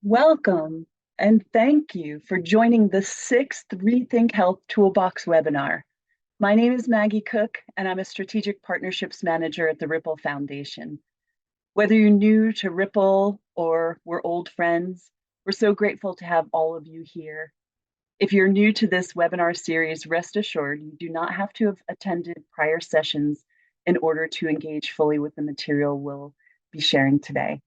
Welcome and thank you for joining the sixth ReThink Health Toolbox webinar. My name is Maggie Cook, and I'm a Strategic Partnerships Manager at the Ripple Foundation. Whether you're new to Ripple or we're old friends, we're so grateful to have all of you here. If you're new to this webinar series, rest assured you do not have to have attended prior sessions in order to engage fully with the material we'll be sharing today.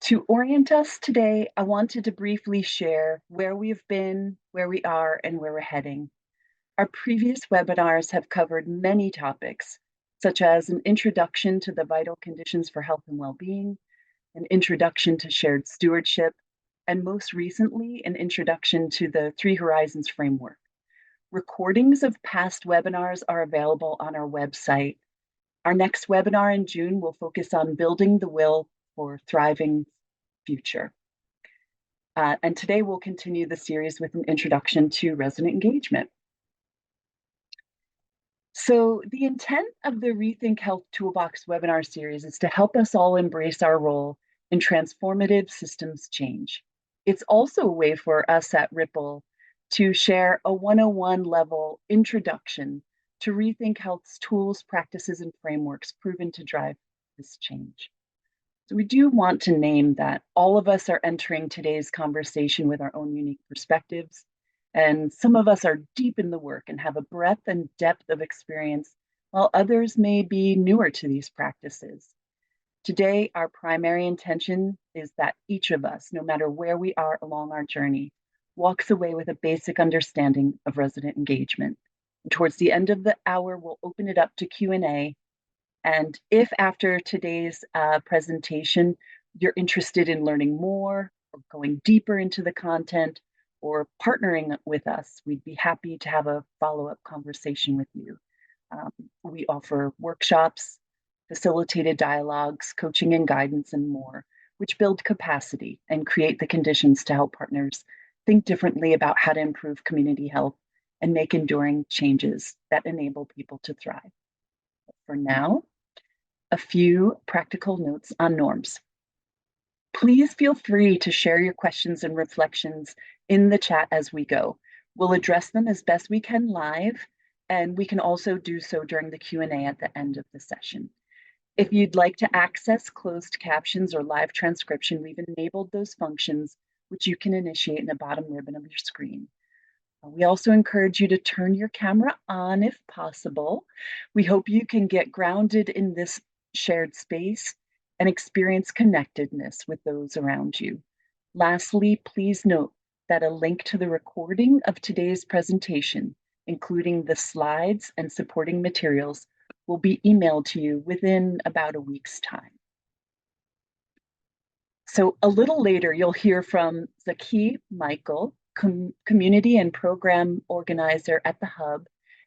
To orient us today, I wanted to briefly share where we've been, where we are, and where we're heading. Our previous webinars have covered many topics, such as an introduction to the vital conditions for health and well-being, an introduction to shared stewardship, and most recently, an introduction to the Three Horizons framework. Recordings of past webinars are available on our website. Our next webinar in June will focus on building the will for thriving future. And today we'll continue the series with an introduction to resident engagement. So the intent of the ReThink Health Toolbox webinar series is to help us all embrace our role in transformative systems change. It's also a way for us at Ripple to share a 101 level introduction to ReThink Health's tools, practices, and frameworks proven to drive this change. So we do want to name that all of us are entering today's conversation with our own unique perspectives, and some of us are deep in the work and have a breadth and depth of experience, while others may be newer to these practices. Today, our primary intention is that each of us, no matter where we are along our journey, walks away with a basic understanding of resident engagement. And towards the end of the hour, we'll open it up to Q&A. And if after today's presentation, you're interested in learning more or going deeper into the content or partnering with us, we'd be happy to have a follow-up conversation with you. We offer workshops, facilitated dialogues, coaching and guidance, and more, which build capacity and create the conditions to help partners think differently about how to improve community health and make enduring changes that enable people to thrive. For now, a few practical notes on norms. Please feel free to share your questions and reflections in the chat as we go. We'll address them as best we can live, and we can also do so during the Q&A at the end of the session. If you'd like to access closed captions or live transcription, we've enabled those functions, which you can initiate in the bottom ribbon of your screen. We also encourage you to turn your camera on if possible. We hope you can get grounded in this shared space and experience connectedness with those around you. Lastly, please note that a link to the recording of today's presentation, including the slides and supporting materials, will be emailed to you within about a week's time. So a little later, you'll hear from Zaki Michael, Community and Program Organizer at the Hub,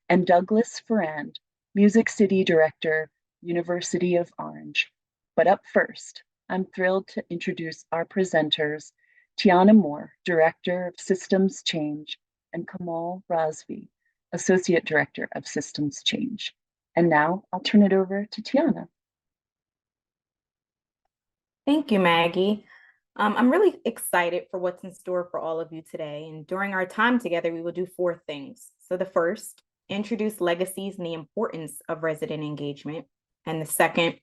and Douglas Ferrand, Music City Director, University of Orange. But up first, I'm thrilled to introduce our presenters, Tiana Moore, Director of Systems Change, and Kamal Razvi, Associate Director of Systems Change. And now I'll turn it over to Tiana. Thank you, Maggie. I'm really excited for what's in store for all of you today. And during our time together, we will do four things. So the first, introduce legacies and the importance of resident engagement. And the second,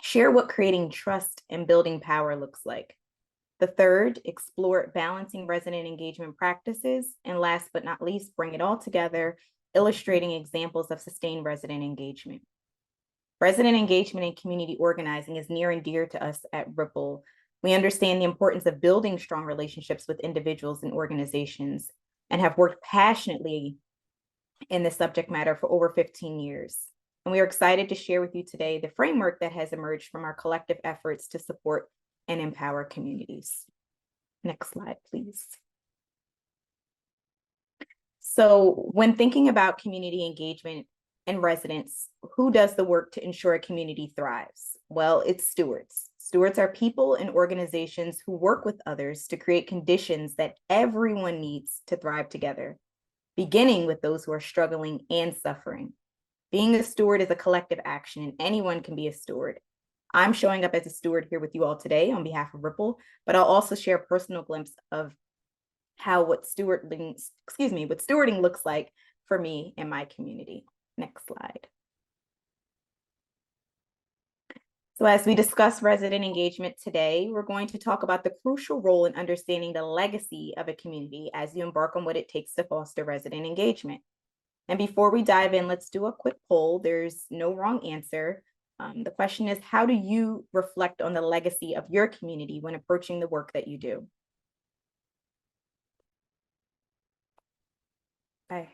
share what creating trust and building power looks like. The third, explore balancing resident engagement practices. And last but not least, bring it all together, illustrating examples of sustained resident engagement. Resident engagement and community organizing is near and dear to us at Ripple. We understand the importance of building strong relationships with individuals and organizations and have worked passionately in this subject matter for over 15 years. And we are excited to share with you today the framework that has emerged from our collective efforts to support and empower communities. Next slide, please. So when thinking about community engagement and residents, who does the work to ensure a community thrives? Well, it's stewards. Stewards are people and organizations who work with others to create conditions that everyone needs to thrive together, beginning with those who are struggling and suffering. Being a steward is a collective action, and anyone can be a steward. I'm showing up as a steward here with you all today on behalf of Ripple, but I'll also share a personal glimpse of how what stewarding looks like for me and my community. Next slide. So as we discuss resident engagement today, we're going to talk about the crucial role in understanding the legacy of a community as you embark on what it takes to foster resident engagement. And before we dive in, let's do a quick poll. There's no wrong answer. The question is, how do you reflect on the legacy of your community when approaching the work that you do? Okay.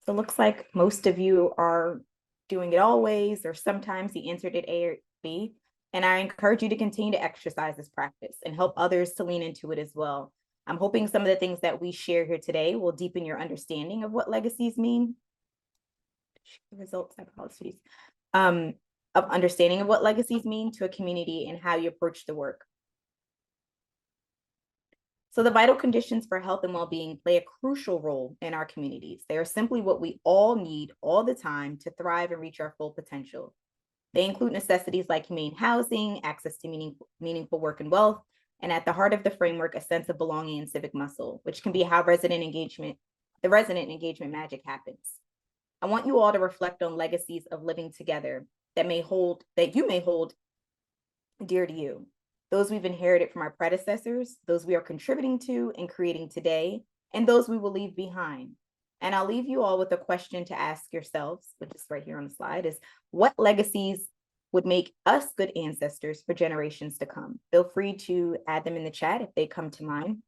So it looks like most of you are doing it always, or sometimes you answered it A or B. And I encourage you to continue to exercise this practice and help others to lean into it as well. I'm hoping some of the things that we share here today will deepen your understanding of what legacies mean. Results, apologies. Of understanding of what legacies mean to a community and how you approach the work. So the vital conditions for health and well-being play a crucial role in our communities. They are simply what we all need all the time to thrive and reach our full potential. They include necessities like humane housing, access to meaningful work and wealth, and at the heart of the framework, a sense of belonging and civic muscle, which can be how the resident engagement magic happens. I want you all to reflect on legacies of living together that you may hold dear to you. Those we've inherited from our predecessors, those we are contributing to and creating today, and those we will leave behind. And I'll leave you all with a question to ask yourselves, which is right here on the slide, is what legacies would make us good ancestors for generations to come? Feel free to add them in the chat if they come to mind.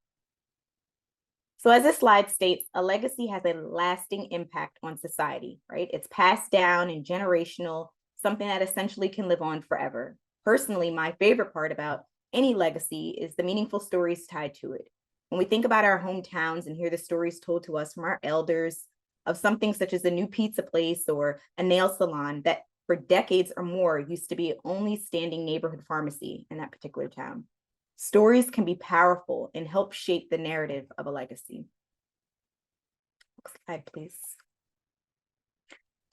So as this slide states, a legacy has a lasting impact on society, right? It's passed down and generational, something that essentially can live on forever. Personally, my favorite part about any legacy is the meaningful stories tied to it. When we think about our hometowns and hear the stories told to us from our elders of something such as a new pizza place or a nail salon that for decades or more used to be only standing neighborhood pharmacy in that particular town. Stories can be powerful and help shape the narrative of a legacy. Next slide, please.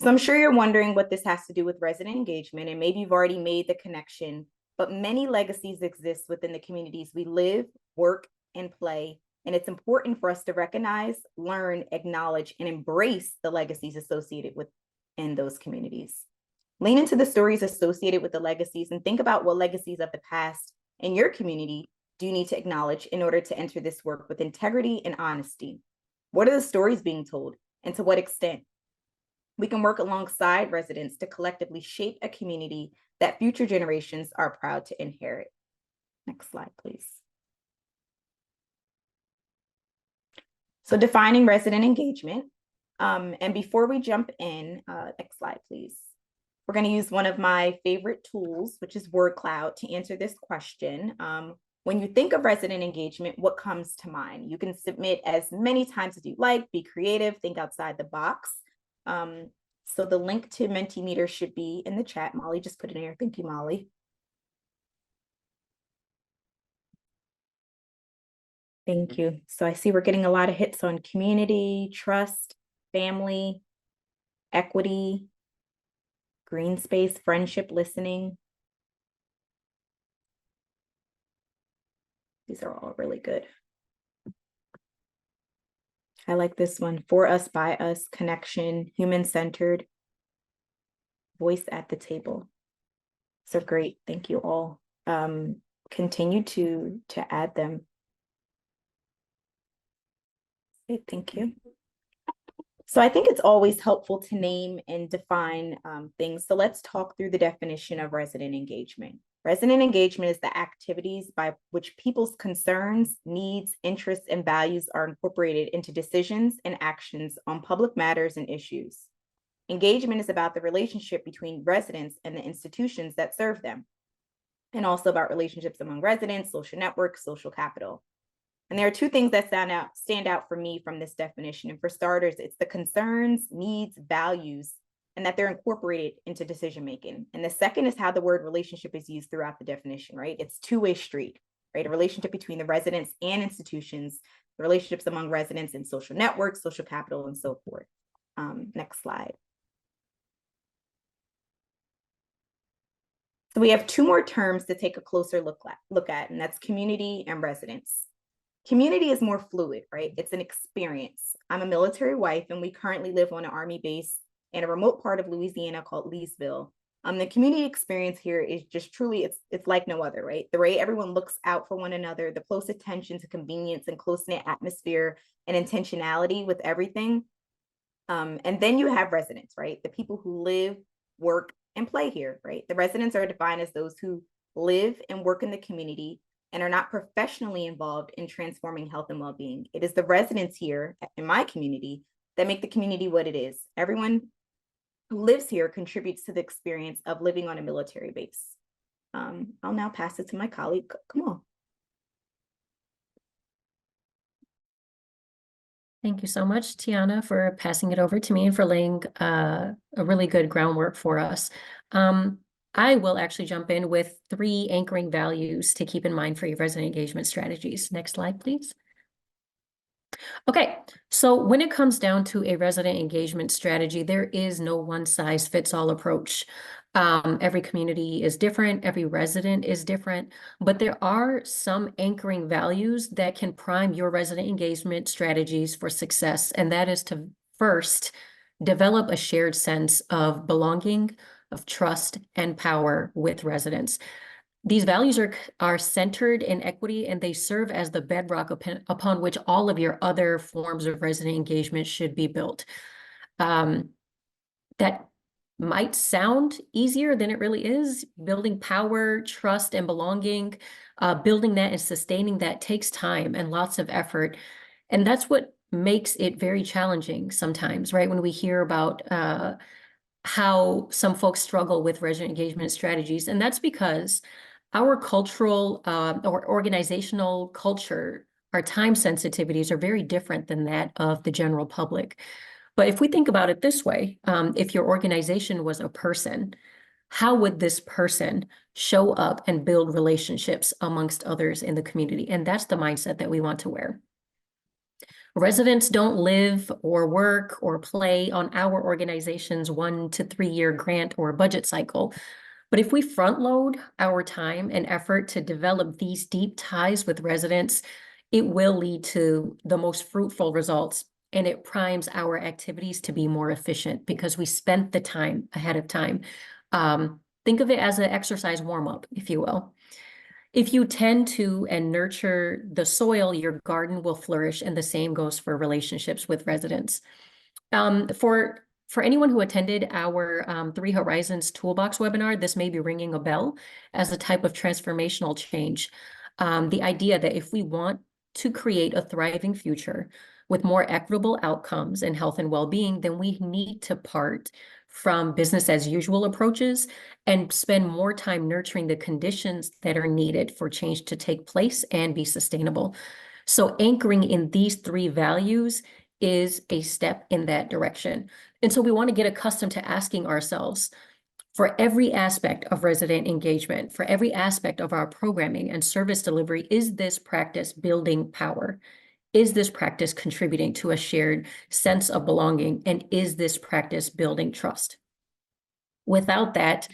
So I'm sure you're wondering what this has to do with resident engagement, and maybe you've already made the connection, but many legacies exist within the communities we live, work, and play, and it's important for us to recognize, learn, acknowledge, and embrace the legacies associated within those communities. Lean into the stories associated with the legacies and think about what legacies of the past in your community do you need to acknowledge in order to enter this work with integrity and honesty? What are the stories being told, and to what extent? We can work alongside residents to collectively shape a community that future generations are proud to inherit. Next slide, please. So defining resident engagement. And before we jump in, next slide, please. We're going to use one of my favorite tools, which is word cloud, to answer this question. When you think of resident engagement, what comes to mind? You can submit as many times as you like, be creative, think outside the box. So the link to Mentimeter should be in the chat. Molly just put it in there. Thank you, Molly. Thank you. So I see we're getting a lot of hits on community, trust, family, equity, green space, friendship, listening. These are all really good. I like this one. For us, by us, connection, human-centered, voice at the table. So great. Thank you all. Continue to add them. Okay, thank you. So I think it's always helpful to name and define things. So let's talk through the definition of resident engagement. Resident engagement is the activities by which people's concerns, needs, interests, and values are incorporated into decisions and actions on public matters and issues. Engagement is about the relationship between residents and the institutions that serve them, and also about relationships among residents, social networks, social capital. And there are two things that stand out for me from this definition. And for starters, it's the concerns, needs, values, and that they're incorporated into decision-making. And the second is how the word relationship is used throughout the definition, right? It's two-way street, right? A relationship between the residents and institutions, the relationships among residents and social networks, social capital, and so forth. Next slide. So we have two more terms to take a closer look at, and that's community and residence. Community is more fluid, right? It's an experience. I'm a military wife, and we currently live on an Army base in a remote part of Louisiana called Leesville. The community experience here is just truly, it's like no other, right? The way everyone looks out for one another, the close attention to convenience and close-knit atmosphere and intentionality with everything. And then you have residents, right? The people who live, work, and play here, right? The residents are defined as those who live and work in the community and are not professionally involved in transforming health and well-being. It is the residents here in my community that make the community what it is. Everyone who lives here contributes to the experience of living on a military base. I'll now pass it to my colleague, Kamal. Thank you so much, Tiana, for passing it over to me and for laying a really good groundwork for us. I will actually jump in with 3 anchoring values to keep in mind for your resident engagement strategies. Next slide, please. Okay, so when it comes down to a resident engagement strategy, there is no one-size-fits-all approach. Every community is different, every resident is different, but there are some anchoring values that can prime your resident engagement strategies for success, and that is to first develop a shared sense of belonging, of trust, and power with residents. These values are centered in equity, and they serve as the bedrock upon which all of your other forms of resident engagement should be built. That might sound easier than it really is. Building power, trust, and belonging, building that and sustaining that takes time and lots of effort. And that's what makes it very challenging sometimes, right? When we hear about how some folks struggle with resident engagement strategies. And that's because our cultural or organizational culture, our time sensitivities are very different than that of the general public. But if we think about it this way, if your organization was a person, how would this person show up and build relationships amongst others in the community? And that's the mindset that we want to wear. Residents don't live or work or play on our organization's 1 to 3 year grant or budget cycle. But if we front load our time and effort to develop these deep ties with residents, it will lead to the most fruitful results, and it primes our activities to be more efficient because we spent the time ahead of time. Think of it as an exercise warm-up, if you will. If you tend to and nurture the soil, your garden will flourish, and the same goes for relationships with residents. For anyone who attended our 3 Horizons Toolbox webinar, this may be ringing a bell as a type of transformational change. The idea that if we want to create a thriving future with more equitable outcomes in health and well-being, then we need to part from business as usual approaches and spend more time nurturing the conditions that are needed for change to take place and be sustainable. So anchoring in these 3 values is a step in that direction. And so we want to get accustomed to asking ourselves, for every aspect of resident engagement, for every aspect of our programming and service delivery, is this practice building power? Is this practice contributing to a shared sense of belonging? And is this practice building trust? Without that,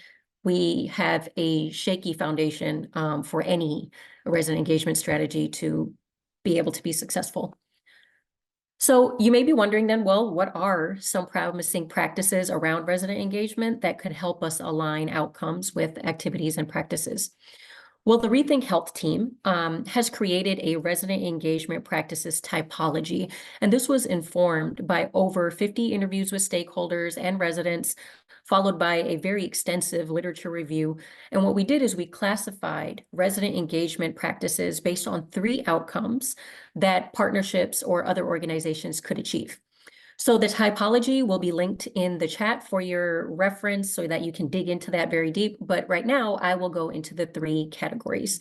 we have a shaky foundation for any resident engagement strategy to be able to be successful. So you may be wondering then, well, what are some promising practices around resident engagement that could help us align outcomes with activities and practices? Well, the ReThink Health team has created a resident engagement practices typology, and this was informed by over 50 interviews with stakeholders and residents, followed by a very extensive literature review. And what we did is we classified resident engagement practices based on 3 outcomes that partnerships or other organizations could achieve. So the typology will be linked in the chat for your reference so that you can dig into that very deep. But right now, I will go into the 3 categories.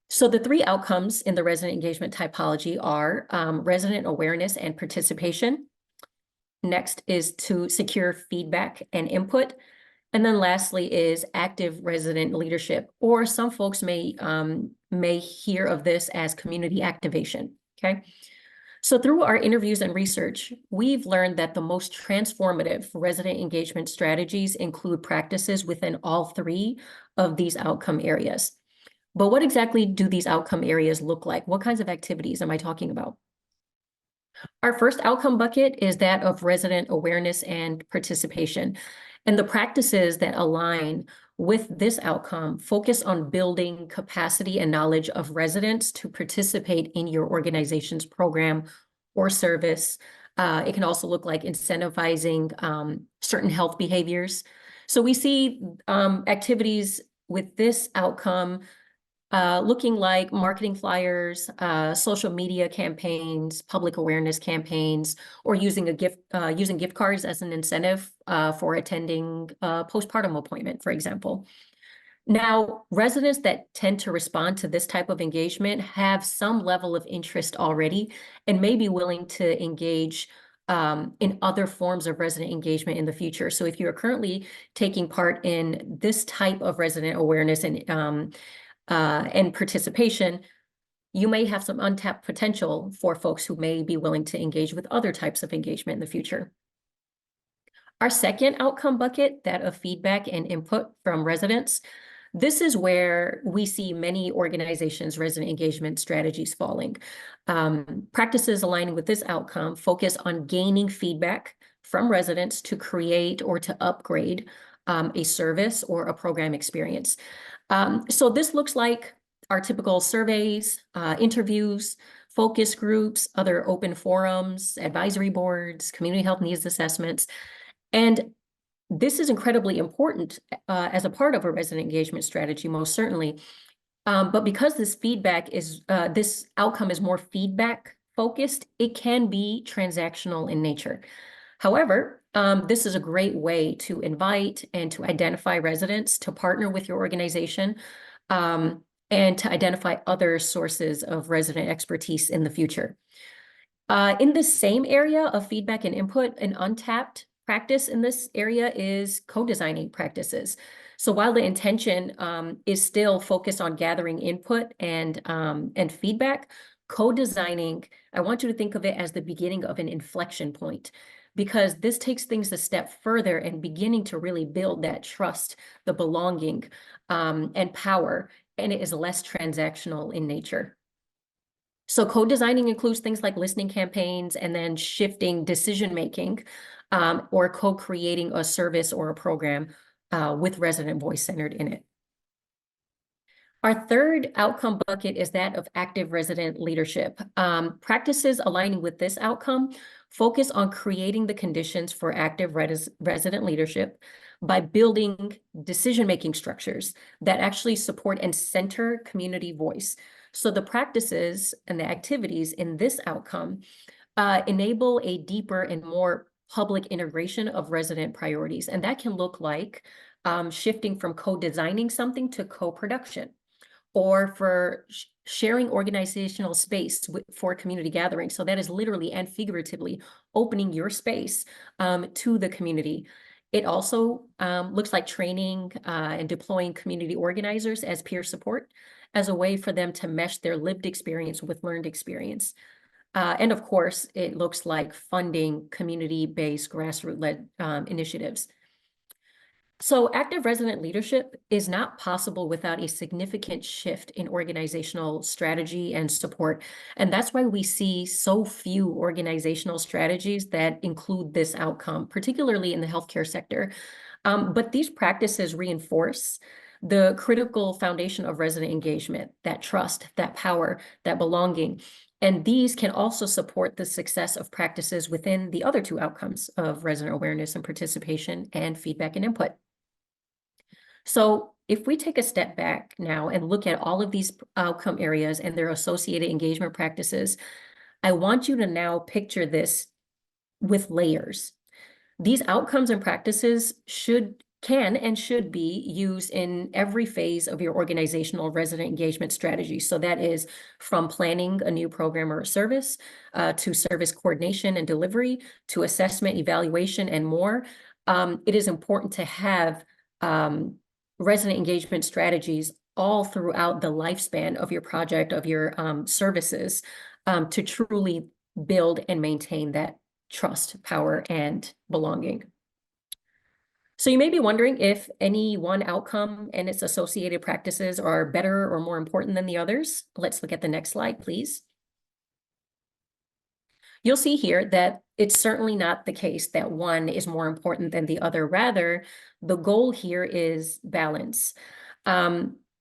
So the 3 outcomes in the resident engagement typology are resident awareness and participation. Next is to secure feedback and input. And then lastly is active resident leadership, or some folks may hear of this as community activation, okay? So through our interviews and research, we've learned that the most transformative resident engagement strategies include practices within all three of these outcome areas. But what exactly do these outcome areas look like? What kinds of activities am I talking about? Our first outcome bucket is that of resident awareness and participation. And the practices that align with this outcome focus on building capacity and knowledge of residents to participate in your organization's program or service. It can also look like incentivizing certain health behaviors. So we see activities with this outcome looking like marketing flyers, social media campaigns, public awareness campaigns, or using gift cards as an incentive for attending a postpartum appointment, for example. Now, residents that tend to respond to this type of engagement have some level of interest already and may be willing to engage in other forms of resident engagement in the future. So if you are currently taking part in this type of resident awareness and participation, you may have some untapped potential for folks who may be willing to engage with other types of engagement in the future. Our second outcome bucket, that of feedback and input from residents, this is where we see many organizations' resident engagement strategies falling. Practices aligning with this outcome focus on gaining feedback from residents to create or to upgrade a service or a program experience. So this looks like our typical surveys, interviews, focus groups, other open forums, advisory boards, community health needs assessments. And this is incredibly important as a part of a resident engagement strategy, most certainly. But because this this outcome is more feedback focused, it can be transactional in nature. However, this is a great way to invite and to identify residents to partner with your organization and to identify other sources of resident expertise in the future. In the same area of feedback and input, an untapped practice in this area is co-designing practices. So while the intention is still focused on gathering input and feedback, co-designing, I want you to think of it as the beginning of an inflection point, because this takes things a step further and beginning to really build that trust, the belonging, and power, and it is less transactional in nature. So co-designing includes things like listening campaigns and then shifting decision-making or co-creating a service or a program with resident voice centered in it. Our third outcome bucket is that of active resident leadership. Practices aligning with this outcome focus on creating the conditions for active resident leadership by building decision-making structures that actually support and center community voice. So the practices and the activities in this outcome enable a deeper and more public integration of resident priorities. And that can look like shifting from co-designing something to co-production, or for sharing organizational space for community gatherings. So that is literally and figuratively opening your space to the community. It also looks like training and deploying community organizers as peer support as a way for them to mesh their lived experience with learned experience. And of course, it looks like funding community-based grassroots-led initiatives. So active resident leadership is not possible without a significant shift in organizational strategy and support. And that's why we see so few organizational strategies that include this outcome, particularly in the healthcare sector. But these practices reinforce the critical foundation of resident engagement, that trust, that power, that belonging. And these can also support the success of practices within the other two outcomes of resident awareness and participation and feedback and input. So if we take a step back now and look at all of these outcome areas and their associated engagement practices, I want you to now picture this with layers. These outcomes and practices can and should be used in every phase of your organizational resident engagement strategy. So that is from planning a new program or a service to service coordination and delivery to assessment, evaluation, and more. It is important to have resident engagement strategies all throughout the lifespan of your project, of your services, to truly build and maintain that trust, power, and belonging. So you may be wondering if any one outcome and its associated practices are better or more important than the others. Let's look at the next slide, please. You'll see here that it's certainly not the case that one is more important than the other. Rather, the goal here is balance.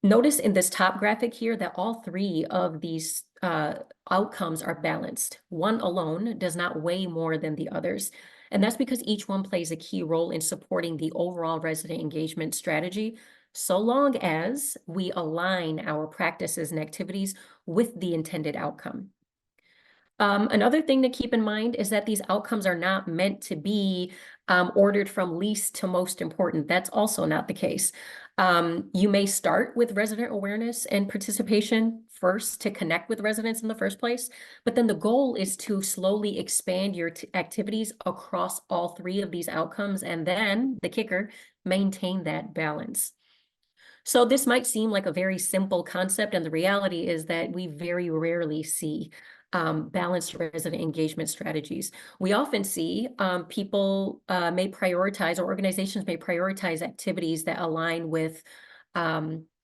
Notice in this top graphic here that all three of these outcomes are balanced. One alone does not weigh more than the others. And that's because each one plays a key role in supporting the overall resident engagement strategy, so long as we align our practices and activities with the intended outcome. Another thing to keep in mind is that these outcomes are not meant to be ordered from least to most important. That's also not the case. You may start with resident awareness and participation first to connect with residents in the first place, but then the goal is to slowly expand your activities across all three of these outcomes, and then the kicker, maintain that balance. So this might seem like a very simple concept, and the reality is that we very rarely see balanced resident engagement strategies. We often see people may prioritize, or organizations may prioritize activities that align with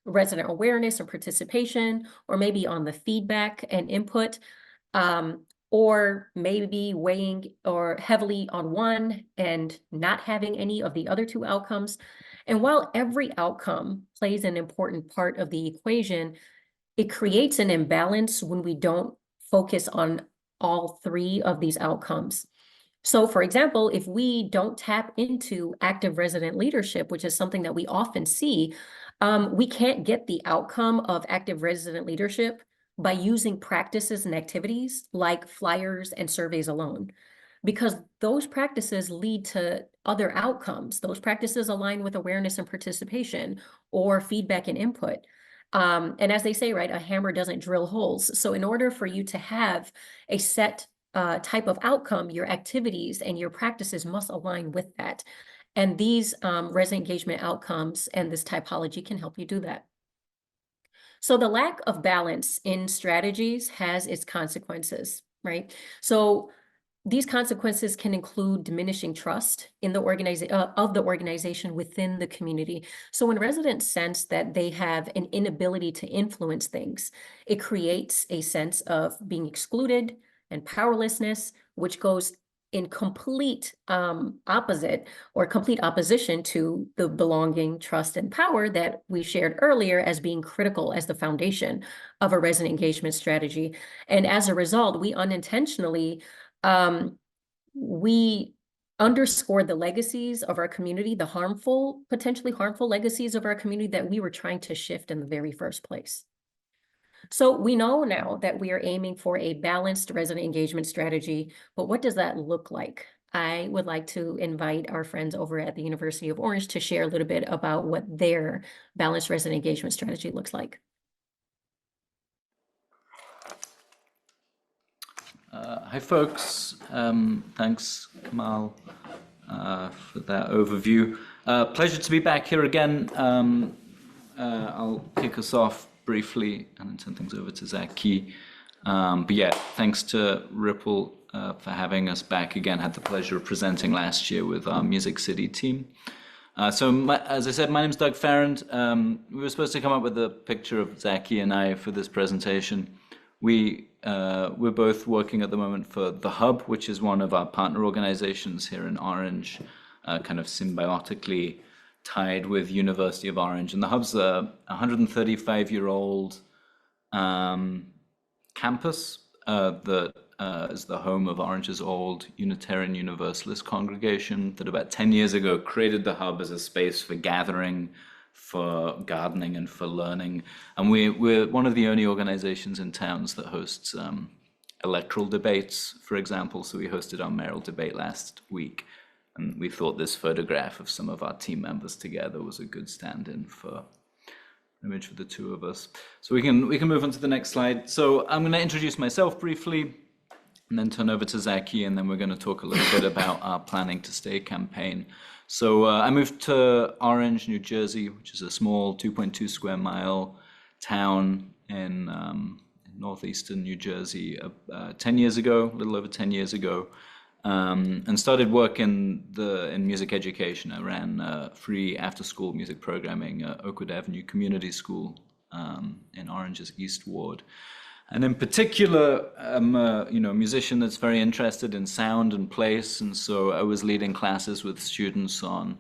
resident awareness and participation, or maybe on the feedback and input, or maybe weighing or heavily on one and not having any of the other two outcomes. And while every outcome plays an important part of the equation, it creates an imbalance when we don't focus on all three of these outcomes. So for example, if we don't tap into active resident leadership, which is something that we often see, we can't get the outcome of active resident leadership by using practices and activities like flyers and surveys alone, because those practices lead to other outcomes. Those practices align with awareness and participation or feedback and input. And as they say, right, a hammer doesn't drill holes. So in order for you to have a set type of outcome, your activities and your practices must align with that. And these resident engagement outcomes and this typology can help you do that. So the lack of balance in strategies has its consequences, right? So these consequences can include diminishing trust in the organization within the community. So when residents sense that they have an inability to influence things, it creates a sense of being excluded and powerlessness, which goes in complete opposite or complete opposition to the belonging, trust, and power that we shared earlier as being critical as the foundation of a resident engagement strategy. And as a result, we unintentionally we underscore the legacies of our community, the harmful, potentially harmful legacies of our community that we were trying to shift in the very first place. So we know now that we are aiming for a balanced resident engagement strategy, but what does that look like? I would like to invite our friends over at the University of Orange to share a little bit about what their balanced resident engagement strategy looks like. Hi, folks. Thanks, Kamal, for that overview. Pleasure to be back here again. I'll kick us off briefly and then turn things over to Zaki. But yeah, thanks to Ripple for having us back again. Had the pleasure of presenting last year with our Music City team. As I said, my name's Doug Farrand. We were supposed to come up with a picture of Zaki and I for this presentation. We're both working at the moment for The Hub, which is one of our partner organizations here in Orange, kind of symbiotically tied with University of Orange. And The Hub's a 135-year-old campus that is the home of Orange's old Unitarian Universalist congregation that about 10 years ago created The Hub as a space for gathering, for gardening, and for learning. And we're one of the only organizations in towns that hosts electoral debates, for example. So we hosted our mayoral debate last week, and we thought this photograph of some of our team members together was a good stand-in for an image for the two of us. So we can move on to the next slide. So I'm going to introduce myself briefly, and then turn over to Zaki, and then we're going to talk a little bit about our Planning to Stay campaign. So I moved to Orange, New Jersey, which is a small 2.2 square mile town in northeastern New Jersey 10 years ago, a little over 10 years ago, and started work in music education. I ran free after-school music programming at Oakwood Avenue Community School in Orange's East Ward. And in particular, I'm a musician that's very interested in sound and place, and so I was leading classes with students on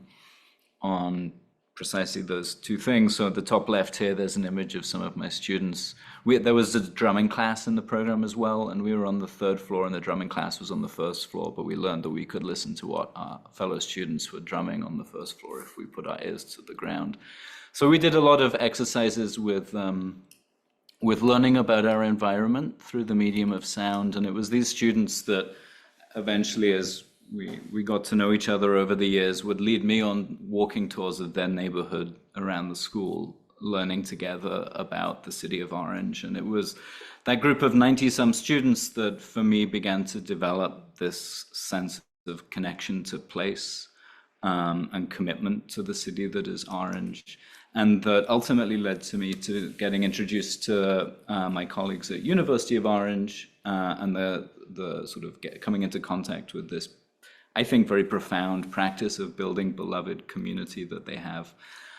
precisely those two things. So at the top left here, there's an image of some of my students. There was a drumming class in the program as well, and we were on the 3rd floor, and the drumming class was on the 1st floor, but we learned that we could listen to what our fellow students were drumming on the 1st floor if we put our ears to the ground. So we did a lot of exercises with learning about our environment through the medium of sound, and it was these students that eventually, as we got to know each other over the years, would lead me on walking tours of their neighborhood around the school, learning together about the city of Orange. And it was that group of 90-some students that, for me, began to develop this sense of connection to place and commitment to the city that is Orange. And that ultimately led to me to getting introduced to my colleagues at University of Orange and the sort of coming into contact with this, I think, very profound practice of building beloved community that they have.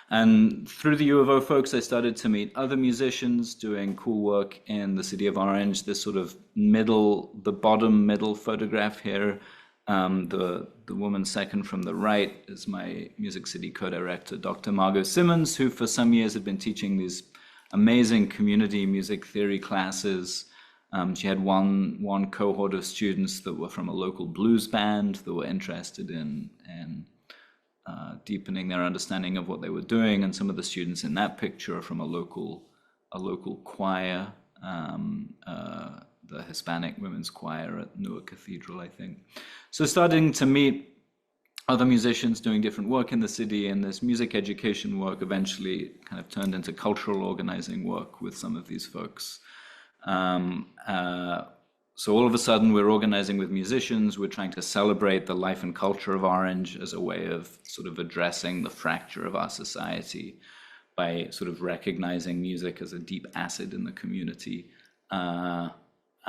And through the U of O folks, I started to meet other musicians doing cool work in the city of Orange. This sort of the bottom middle photograph here, the woman second from the right is my Music City co-director, Dr. Margot Simmons, who for some years had been teaching these amazing community music theory classes. She had one cohort of students that were from a local blues band that were interested in deepening their understanding of what they were doing, and some of the students in that picture are from a local choir, the Hispanic Women's Choir at Newark Cathedral, I think. So starting to meet other musicians doing different work in the city, and this music education work eventually kind of turned into cultural organizing work with some of these folks. So all of a sudden we're organizing with musicians, we're trying to celebrate the life and culture of Orange as a way of sort of addressing the fracture of our society by sort of recognizing music as a deep acid in the community,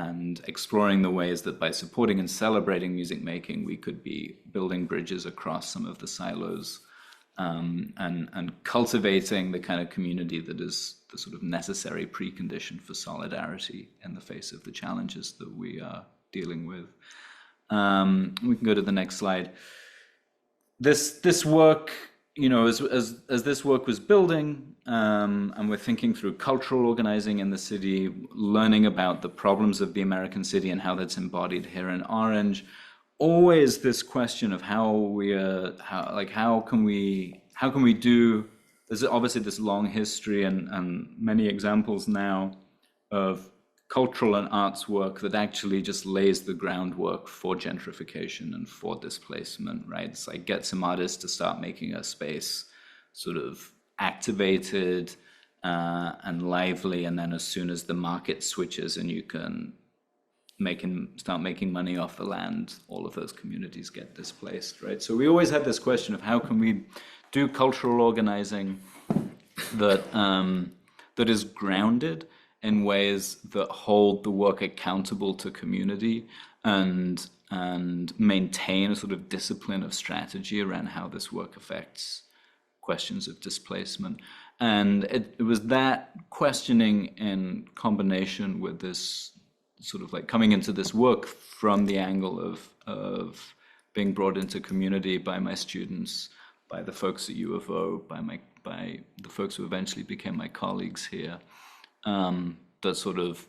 and exploring the ways that by supporting and celebrating music making, we could be building bridges across some of the silos, and cultivating the kind of community that is the sort of necessary precondition for solidarity in the face of the challenges that we are dealing with. We can go to the next slide. This work, as this work was building, and we're thinking through cultural organizing in the city, learning about the problems of the American city and how that's embodied here in Orange, always this question of how can we do. There's obviously this long history and many examples now of cultural and arts work that actually just lays the groundwork for gentrification and for displacement, right? It's like get some artists to start making a space sort of activated and lively, and then as soon as the market switches and you can start making money off the land, all of those communities get displaced, right? So we always had this question of how can we do cultural organizing that that is grounded in ways that hold the work accountable to community and maintain a sort of discipline of strategy around how this work affects questions of displacement. And it was that questioning in combination with this sort of like coming into this work from the angle of being brought into community by my students, by the folks at U of O, by the folks who eventually became my colleagues here, that sort of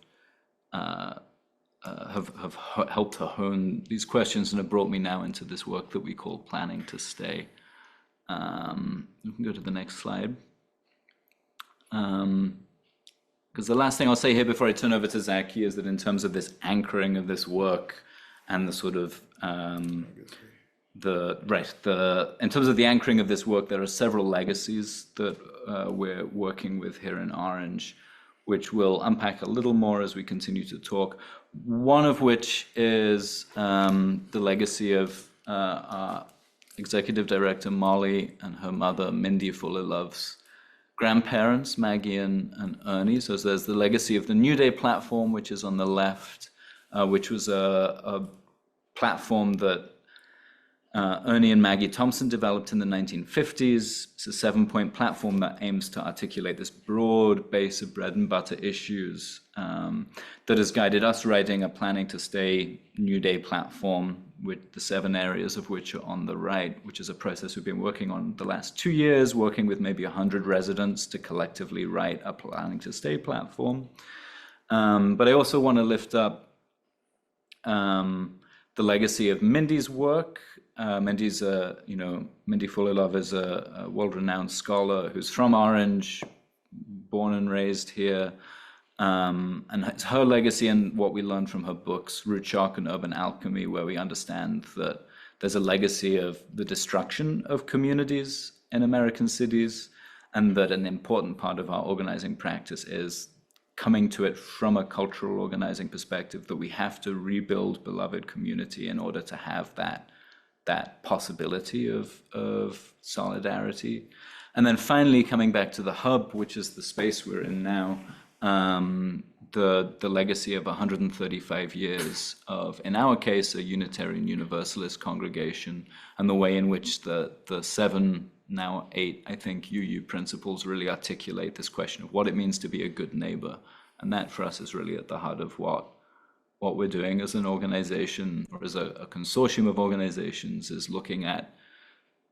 have helped to hone these questions and have brought me now into this work that we call Planning to Stay. We can go to the next slide. Because the last thing I'll say here before I turn over to Zaki is that in terms of this anchoring of this work and the sort of in terms of the anchoring of this work, there are several legacies that we're working with here in Orange, which we'll unpack a little more as we continue to talk. One of which is the legacy of our executive director, Molly, and her mother, Mindy Fuller Love's grandparents, Maggie and Ernie. So there's the legacy of the New Day platform, which is on the left, which was a platform that Ernie and Maggie Thompson developed in the 1950s. It's a 7-point platform that aims to articulate this broad base of bread and butter issues that has guided us writing a Planning to Stay New Day platform, with the 7 areas of which are on the right, which is a process we've been working on the last 2 years, working with maybe 100 residents to collectively write a Planning to Stay platform. But I also want to lift up the legacy of Mindy's work. Mindy Fullerlove is a world-renowned scholar who's from Orange, born and raised here. And it's her legacy and what we learned from her books, Root Shock and Urban Alchemy, where we understand that there's a legacy of the destruction of communities in American cities, and that an important part of our organizing practice is coming to it from a cultural organizing perspective, that we have to rebuild beloved community in order to have that possibility of solidarity. And then finally, coming back to the hub, which is the space we're in now, the legacy of 135 years of, in our case, a Unitarian Universalist congregation, and the way in which the 7, now 8, I think, UU principles really articulate this question of what it means to be a good neighbor. And that for us is really at the heart of what we're doing as an organization, or as a consortium of organizations, is looking at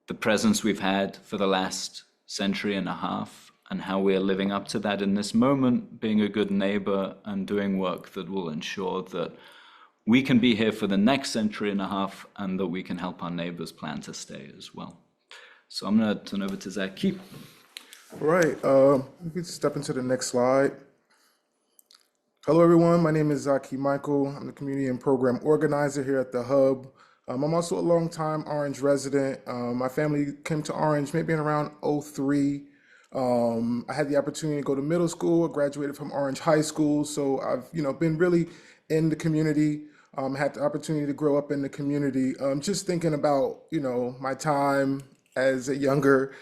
the presence we've had for the last century and a half, and how we are living up to that in this moment, being a good neighbor and doing work that will ensure that we can be here for the next century and a half, and that we can help our neighbors plan to stay as well. So I'm going to turn over to Zaki. All right, we can step into the next slide. Hello, everyone. My name is Zaki Michael. I'm the community and program organizer here at the Hub. I'm also a longtime Orange resident. My family came to Orange maybe in around '03. I had the opportunity to go to middle school. I graduated from Orange High School, so I've been really in the community. Had the opportunity to grow up in the community. Just thinking about my time as a younger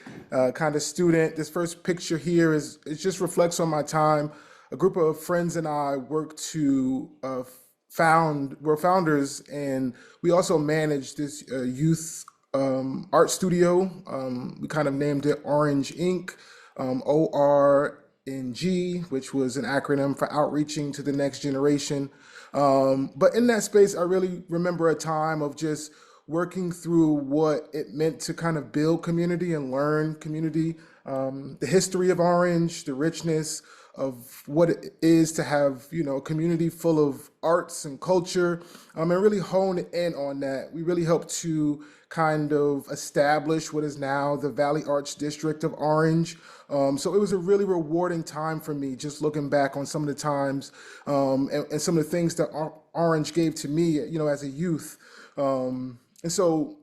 kind of student. This first picture here it just reflects on my time. A group of friends and I worked to we're founders, and we also managed this youth art studio. We kind of named it Orange Inc., ORNG, which was an acronym for outreaching to the next generation. But in that space, I really remember a time of just working through what it meant to kind of build community and learn community, the history of Orange, the richness of what it is to have, a community full of arts and culture, and really hone in on that. We really helped to kind of establish what is now the Valley Arts District of Orange. So it was a really rewarding time for me, just looking back on some of the times and some of the things that Orange gave to me, as a youth. And so,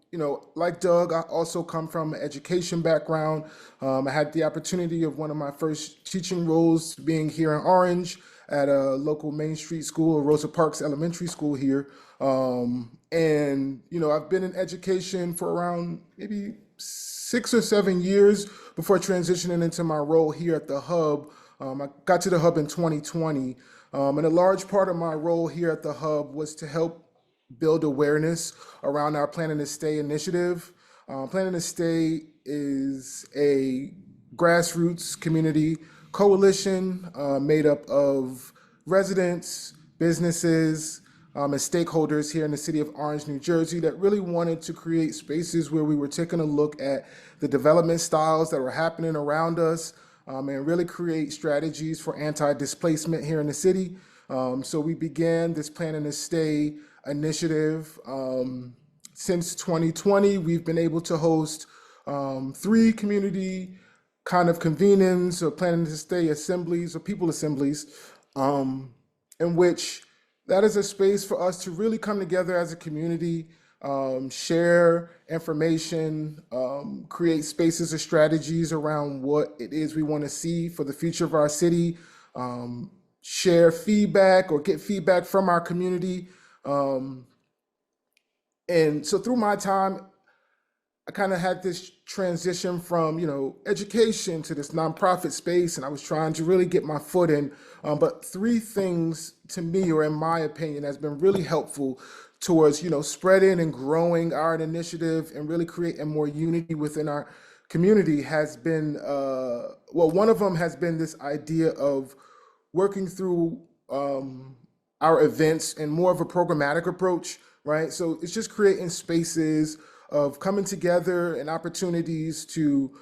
like Doug, I also come from an education background. I had the opportunity of one of my first teaching roles being here in Orange at a local Main Street school, Rosa Parks Elementary School here. And, I've been in education for around maybe 6 or 7 years before transitioning into my role here at the Hub. I got to the Hub in 2020. And a large part of my role here at the Hub was to help build awareness around our Planning to Stay initiative. Planning to Stay is a grassroots community coalition made up of residents, businesses, and stakeholders here in the city of Orange, New Jersey, that really wanted to create spaces where we were taking a look at the development styles that were happening around us, and really create strategies for anti-displacement here in the city. So we began this Planning to Stay initiative. Since 2020, we've been able to host 3 community kind of convenings or Planning to Stay assemblies or people assemblies, in which that is a space for us to really come together as a community, share information, create spaces or strategies around what it is we want to see for the future of our city, share feedback or get feedback from our community. And so through my time I kind of had this transition from, education to this nonprofit space, and I was trying to really get my foot in. But three things to me, or in my opinion, has been really helpful towards, spreading and growing our initiative and really creating more unity within our community has been, well, one of them has been this idea of working through our events and more of a programmatic approach, right? So it's just creating spaces of coming together and opportunities to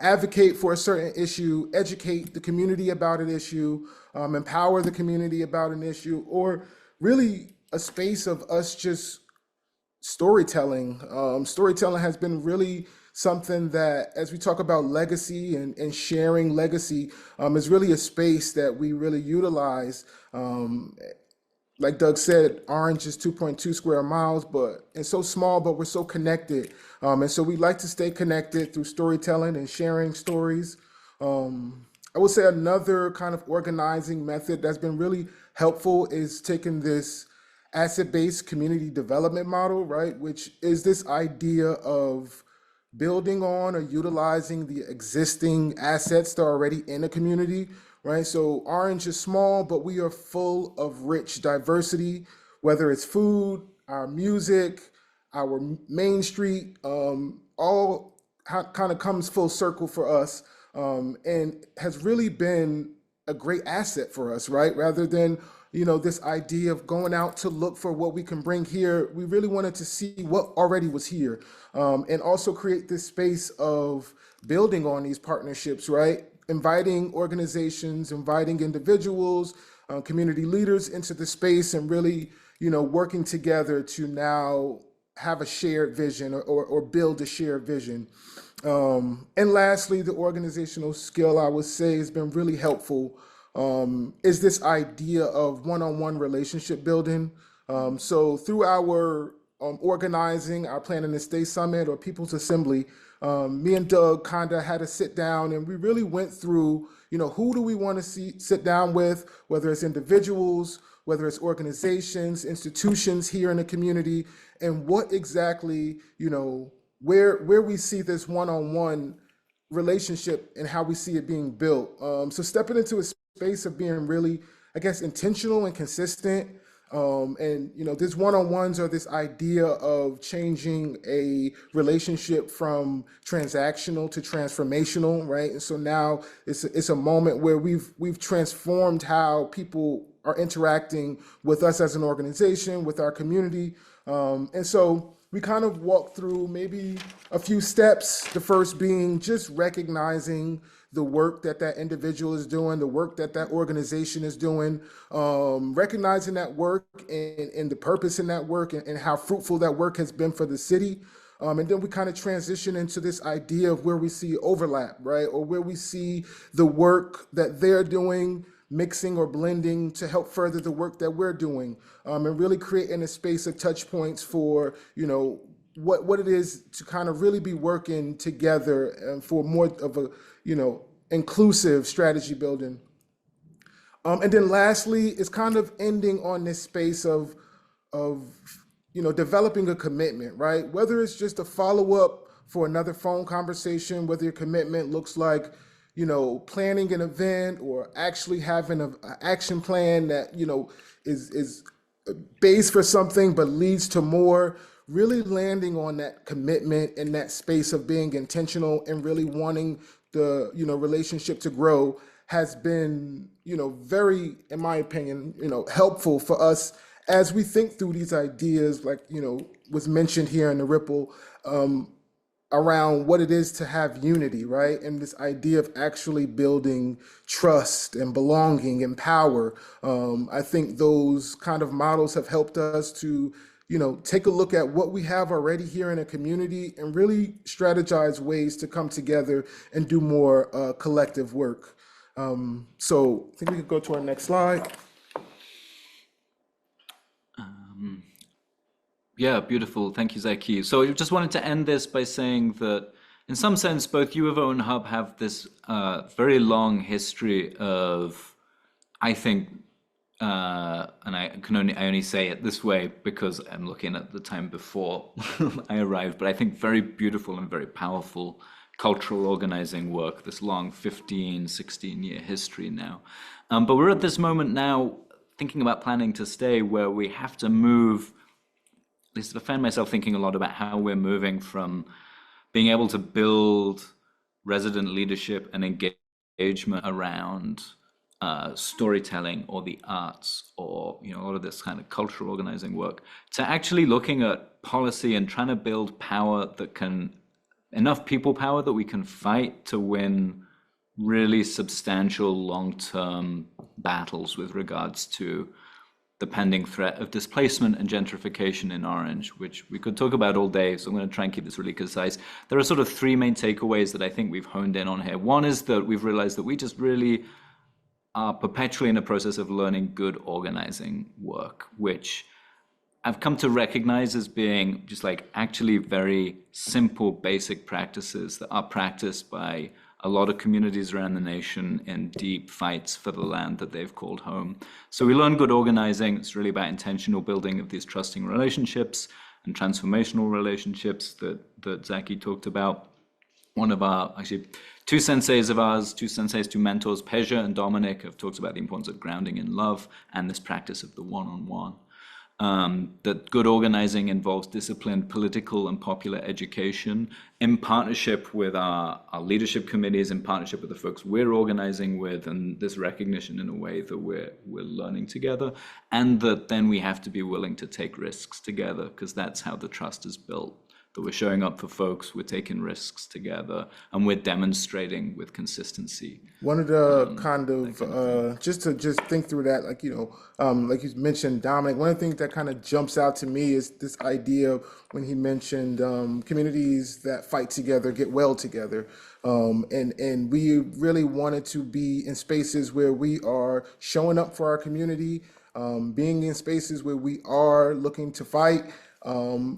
advocate for a certain issue, educate the community about an issue, empower the community about an issue, or really a space of us just storytelling. Storytelling has been really something that, as we talk about legacy and sharing legacy, is really a space that we really utilize. Like Doug said, Orange is 2.2 square miles, but it's so small, but we're so connected. And so we like to stay connected through storytelling and sharing stories. I would say another kind of organizing method that's been really helpful is taking this asset-based community development model, right? Which is this idea of building on or utilizing the existing assets that are already in a community, right? So Orange is small, but we are full of rich diversity, whether it's food, our music, our main street, all kind of comes full circle for us, and has really been a great asset for us, right? Rather than, this idea of going out to look for what we can bring here, we really wanted to see what already was here, and also create this space of building on these partnerships, right? Inviting organizations, inviting individuals, community leaders into the space, and really, working together to now have a shared vision or build a shared vision. And lastly, the organizational skill I would say has been really helpful, is this idea of one-on-one relationship building. So through our organizing, our Planning to Stay Summit or People's Assembly, me and Doug kind of had to sit down and we really went through, who do we want to sit down with, whether it's individuals, whether it's organizations, institutions here in the community, and what exactly, where we see this one-on-one relationship and how we see it being built. So stepping into a space of being really, I guess, intentional and consistent. And these one-on-ones are this idea of changing a relationship from transactional to transformational, right? And so now it's a moment where we've transformed how people are interacting with us as an organization, with our community. And so we kind of walk through maybe a few steps. The first being just recognizing the work that individual is doing, the work that organization is doing, recognizing that work and the purpose in that work and how fruitful that work has been for the city. And then we kind of transition into this idea of where we see overlap, right? Or where we see the work that they're doing mixing or blending to help further the work that we're doing, and really creating a space of touch points for, what it is to kind of really be working together and for more of a, inclusive strategy building. And then lastly, it's kind of ending on this space of, developing a commitment, right? Whether it's just a follow-up for another phone conversation, whether your commitment looks like, planning an event or actually having an action plan that, is based for something but leads to more, really landing on that commitment in that space of being intentional and really wanting the, relationship to grow has been, very, in my opinion, helpful for us as we think through these ideas, like, was mentioned here in the Ripple, around what it is to have unity, right? And this idea of actually building trust and belonging and power. I think those kind of models have helped us to, take a look at what we have already here in a community and really strategize ways to come together and do more collective work. So I think we could go to our next slide. Yeah, beautiful. Thank you, Zaki. So I just wanted to end this by saying that in some sense, both U of O and Hub have this very long history of, I think, and I only say it this way because I'm looking at the time before I arrived, but I think very beautiful and very powerful cultural organizing work, this long 15, 16-year history now. But we're at this moment now thinking about planning to stay where we have to move. At least I find myself thinking a lot about how we're moving from being able to build resident leadership and engagement around storytelling or the arts or a lot of this kind of cultural organizing work to actually looking at policy and trying to build power that can enough people power that we can fight to win really substantial long-term battles with regards to the pending threat of displacement and gentrification in Orange, which we could talk about all day, so I'm going to try and keep this really concise. There are sort of three main takeaways that I think we've honed in on here. One is that we've realized that we just really are perpetually in a process of learning good organizing work, which I've come to recognize as being just like actually very simple, basic practices that are practiced by a lot of communities around the nation in deep fights for the land that they've called home. So we learn good organizing. It's really about intentional building of these trusting relationships and transformational relationships that Zaki talked about. One of our, actually, two senseis of ours, two mentors, Peja and Dominic, have talked about the importance of grounding in love and this practice of the one-on-one. That good organizing involves disciplined political and popular education in partnership with our leadership committees, in partnership with the folks we're organizing with, and this recognition in a way that we're learning together, and that then we have to be willing to take risks together, because that's how the trust is built. That we're showing up for folks, we're taking risks together, and we're demonstrating with consistency. One of the just to think through that, like you mentioned, Dominic, one of the things that kind of jumps out to me is this idea when he mentioned communities that fight together get well together. And we really wanted to be in spaces where we are showing up for our community, being in spaces where we are looking to fight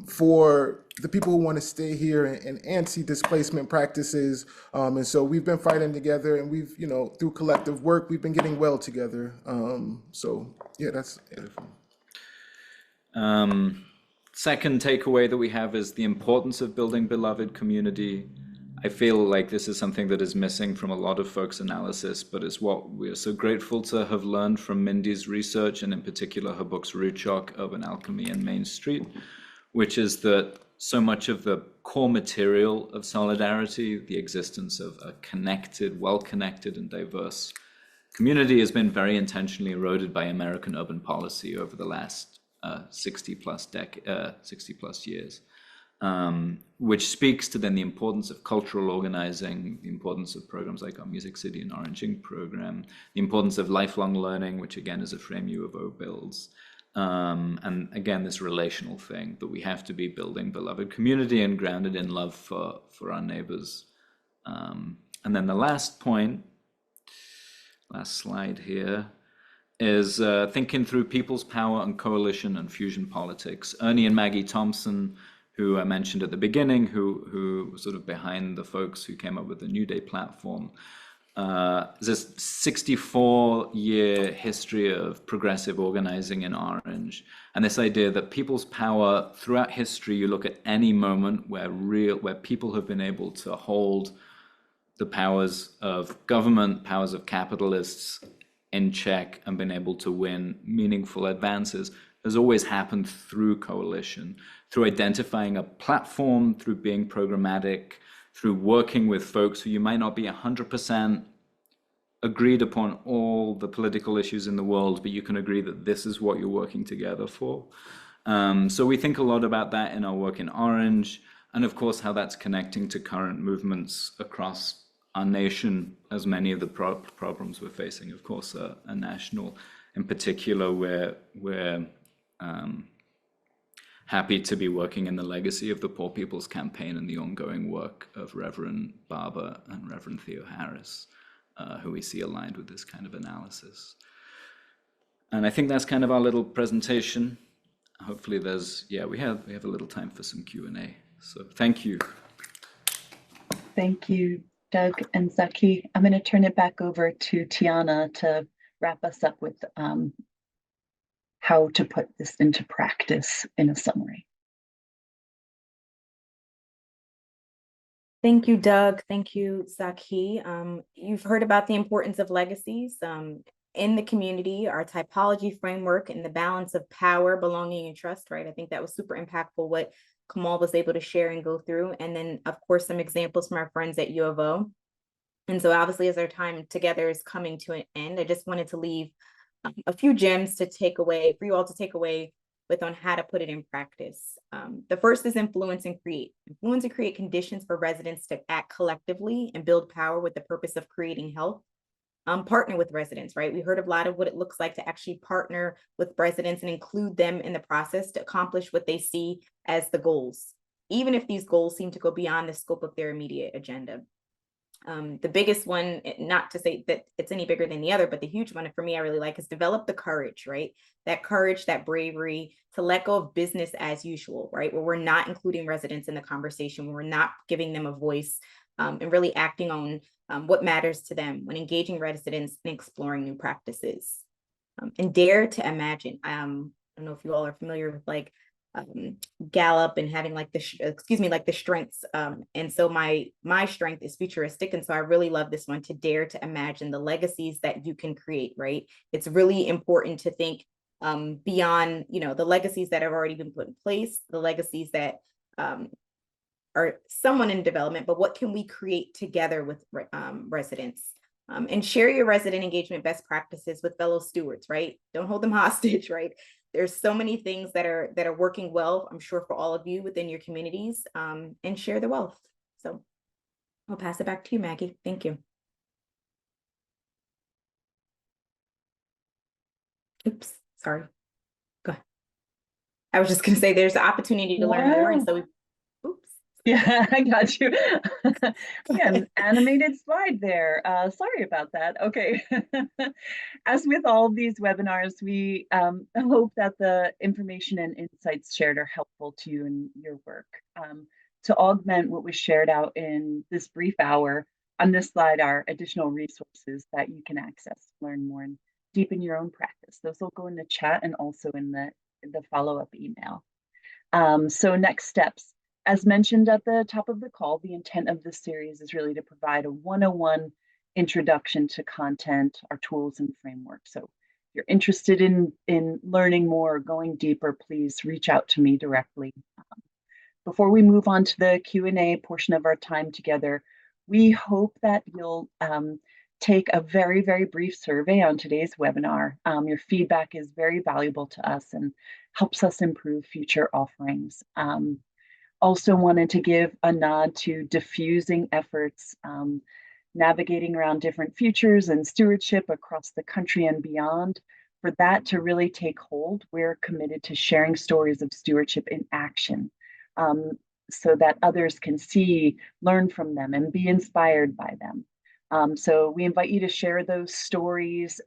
for the people who want to stay here and anti-displacement practices. And so we've been fighting together, and we've, through collective work, we've been getting well together. So yeah, that's it. Second takeaway that we have is the importance of building beloved community. I feel like this is something that is missing from a lot of folks' analysis, but it's what we're so grateful to have learned from Mindy's research, and in particular her books Root Shock, Urban Alchemy, and Main Street, which is that so much of the core material of solidarity, the existence of a connected, well-connected, and diverse community, has been very intentionally eroded by American urban policy over the last 60 plus years. Which speaks to then the importance of cultural organizing, the importance of programs like our Music City and Oranging program, the importance of lifelong learning, which again is a frame UofO builds. And again, this relational thing that we have to be building beloved community and grounded in love for our neighbors. And then the last point, last slide here, is thinking through people's power and coalition and fusion politics. Ernie and Maggie Thompson, who I mentioned at the beginning, who were sort of behind the folks who came up with the New Day platform. There's this 64-year history of progressive organizing in Orange, and this idea that people's power throughout history, you look at any moment where people have been able to hold the powers of government, powers of capitalists in check and been able to win meaningful advances, has always happened through coalition, through identifying a platform, through being programmatic, through working with folks who you might not be 100% agreed upon all the political issues in the world, but you can agree that this is what you're working together for. So we think a lot about that in our work in Orange, and of course how that's connecting to current movements across our nation, as many of the problems we're facing, of course, are national. In particular, we're happy to be working in the legacy of the Poor People's Campaign and the ongoing work of Reverend Barber and Reverend Theo Harris, who we see aligned with this kind of analysis. And I think that's kind of our little presentation. Hopefully we have a little time for some Q&A. So thank you. Thank you, Doug and Zaki. I'm going to turn it back over to Tiana to wrap us up with how to put this into practice in a summary. Thank you, Doug. Thank you, Zaki. You've heard about the importance of legacies in the community, our typology framework, and the balance of power, belonging, and trust, right? I think that was super impactful what Kamal was able to share and go through. And then, of course, some examples from our friends at U of O. And so obviously, as our time together is coming to an end, I just wanted to leave a few gems to take away, for you all to take away with on how to put it in practice. The first is influence and create. Influence and create conditions for residents to act collectively and build power with the purpose of creating health. Partner with residents, right? We heard a lot of what it looks like to actually partner with residents and include them in the process to accomplish what they see as the goals, even if these goals seem to go beyond the scope of their immediate agenda. The biggest one, not to say that it's any bigger than the other, but the huge one for me I really like is develop the courage, right? That courage, that bravery to let go of business as usual, right? Where we're not including residents in the conversation, where we're not giving them a voice, and really acting on what matters to them when engaging residents and exploring new practices. And dare to imagine. I don't know if you all are familiar with like Gallup and having like the strengths. And so my strength is futuristic. And so I really love this one, to dare to imagine the legacies that you can create, right? It's really important to think beyond, the legacies that have already been put in place, the legacies that are someone in development, but what can we create together with residents? And share your resident engagement best practices with fellow stewards, right? Don't hold them hostage, right? There's so many things that are working well, I'm sure, for all of you within your communities, and share the wealth. So I'll pass it back to you, Maggie. Thank you. Oops, sorry. Go ahead. I was just going to say there's the opportunity to learn more. And so oops. Yeah, I got you. Yeah, an animated slide there. Sorry about that. Okay. As with all of these webinars, we hope that the information and insights shared are helpful to you in your work. To augment what was shared out in this brief hour, on this slide are additional resources that you can access to learn more and deepen your own practice. Those will go in the chat and also in the follow-up email. So next steps. As mentioned at the top of the call, the intent of this series is really to provide a 101 introduction to content, our tools and frameworks. So if you're interested in learning more or going deeper, please reach out to me directly. Before we move on to the Q&A portion of our time together, we hope that you'll take a very, very brief survey on today's webinar. Your feedback is very valuable to us and helps us improve future offerings. Also wanted to give a nod to diffusing efforts, navigating around different futures and stewardship across the country and beyond. For that to really take hold, we're committed to sharing stories of stewardship in action, so that others can see, learn from them, and be inspired by them. So we invite you to share those stories.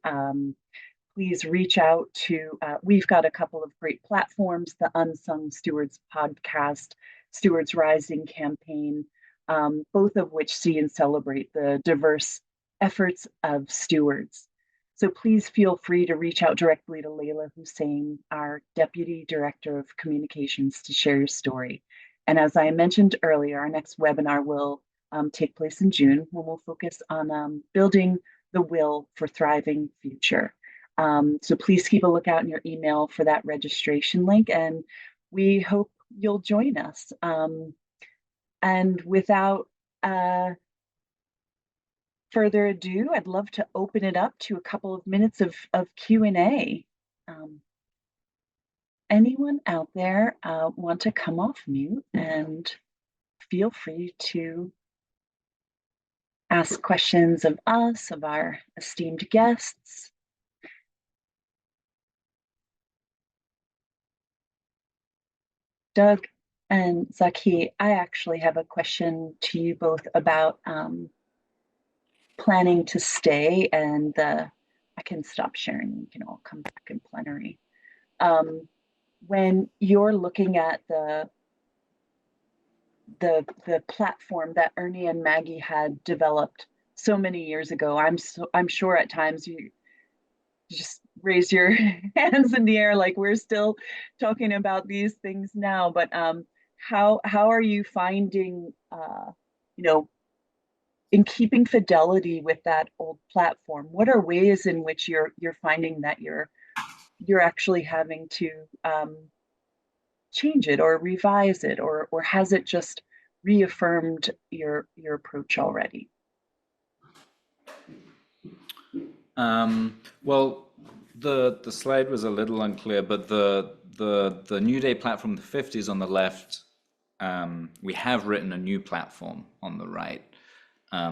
Please reach out to, we've got a couple of great platforms, the Unsung Stewards podcast, Stewards Rising campaign, both of which see and celebrate the diverse efforts of stewards. So please feel free to reach out directly to Layla Hussein, our Deputy Director of Communications, to share your story. And as I mentioned earlier, our next webinar will take place in June, when we'll focus on building the will for thriving future. So please keep a lookout in your email for that registration link, and we hope you'll join us. And without further ado, I'd love to open it up to a couple of minutes of Q&A. Anyone out there want to come off mute and feel free to ask questions of us, of our esteemed guests. Doug and Zaki, I actually have a question to you both about planning to stay, and I can stop sharing, you can all come back in plenary. When you're looking at the platform that Ernie and Maggie had developed so many years ago, I'm sure at times you just raise your hands in the air like we're still talking about these things now. But how are you finding, you know, in keeping fidelity with that old platform? What are ways in which you're finding that you're actually having to change it or revise it, or has it just reaffirmed your approach already? Well, the slide was a little unclear, but the New Day platform, the 50s on the left, we have written a new platform on the right.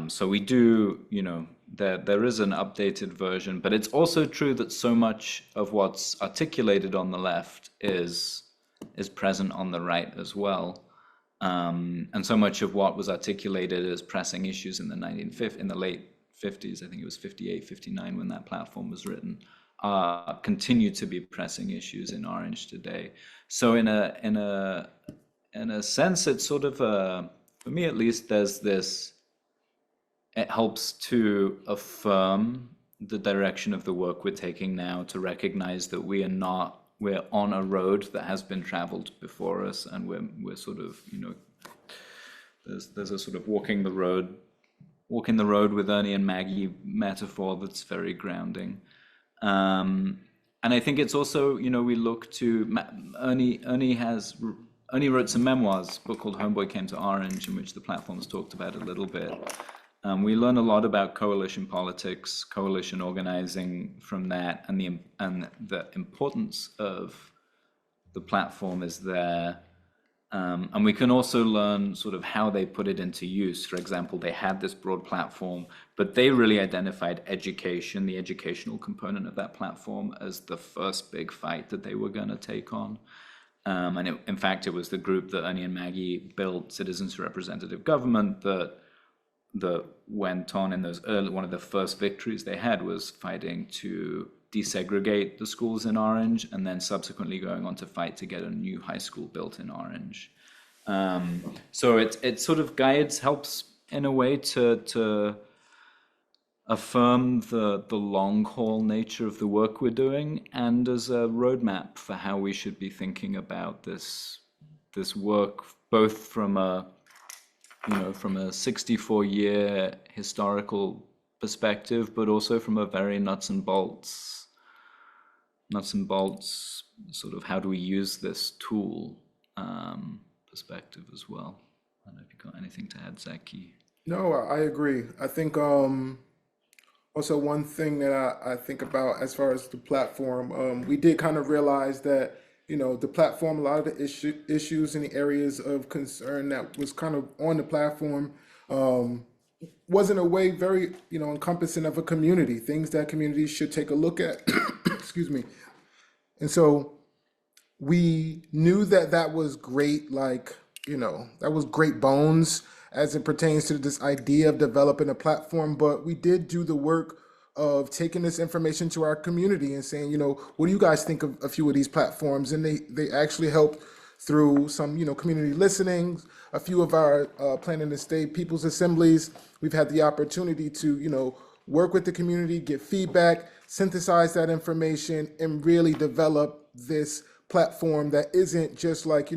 So we do, there is an updated version, but it's also true that so much of what's articulated on the left is present on the right as well. And so much of what was articulated as pressing issues in the late 50s, I think it was 58, 59 when that platform was written, continue to be pressing issues in Orange today. So in a sense, it's sort of for me at least, there's this. It helps to affirm the direction of the work we're taking now, to recognize that we're on a road that has been traveled before us, and we're sort of, there's a sort of walking the road with Ernie and Maggie metaphor that's very grounding. And I think it's also, we look to Ernie wrote some memoirs, a book called Homeboy Came to Orange, in which the platforms talked about a little bit. We learn a lot about coalition politics, coalition organizing from that, and the importance of the platform is there. And we can also learn sort of how they put it into use. For example, they had this broad platform, but they really identified education, the educational component of that platform, as the first big fight that they were going to take on. And in fact, it was the group that Ernie and Maggie built, Citizens for Representative Government, that went on in those one of the first victories they had was fighting to desegregate the schools in Orange, and then subsequently going on to fight to get a new high school built in Orange. So it sort of helps in a way to affirm the long haul nature of the work we're doing, and as a roadmap for how we should be thinking about this work, both from a 64-year historical perspective, but also from a very nuts and bolts sort of how do we use this tool perspective as well. I don't know if you've got anything to add, Zaki. No, I agree. I think also one thing that I think about as far as the platform, we did kind of realize that the platform, a lot of the issues and the areas of concern that was kind of on the platform wasn't a way very, encompassing of a community, things that communities should take a look at. Excuse me. And so we knew that was great, that was great bones as it pertains to this idea of developing a platform, but we did do the work of taking this information to our community and saying, what do you guys think of a few of these platforms? And they actually helped through some, community listening, a few of our planning and state people's assemblies. We've had the opportunity to, work with the community, get feedback, synthesize that information, and really develop this platform that isn't just like,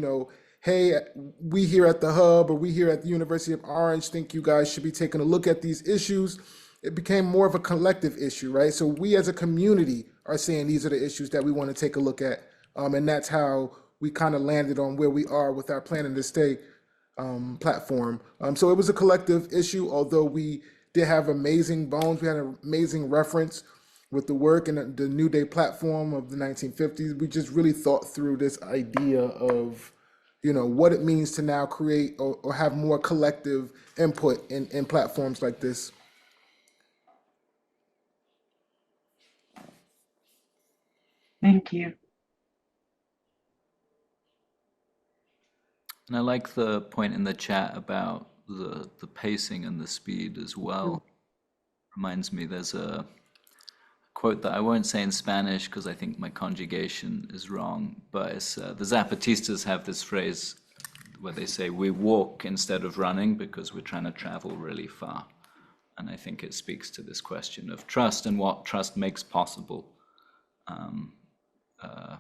hey, we here at the Hub or we here at the University of Orange think you guys should be taking a look at these issues. It became more of a collective issue, right? So we as a community are saying these are the issues that we want to take a look at. And that's how we kind of landed on where we are with our Planning to Stay platform. So it was a collective issue, although we did have amazing bones. We had an amazing reference with the work and the New Day platform of the 1950s. We just really thought through this idea of, what it means to now create or have more collective input in platforms like this. Thank you. And I like the point in the chat about the pacing and the speed as well. Reminds me, there's a quote that I won't say in Spanish because I think my conjugation is wrong, but it's the Zapatistas have this phrase where they say we walk instead of running because we're trying to travel really far. And I think it speaks to this question of trust and what trust makes possible. Yeah.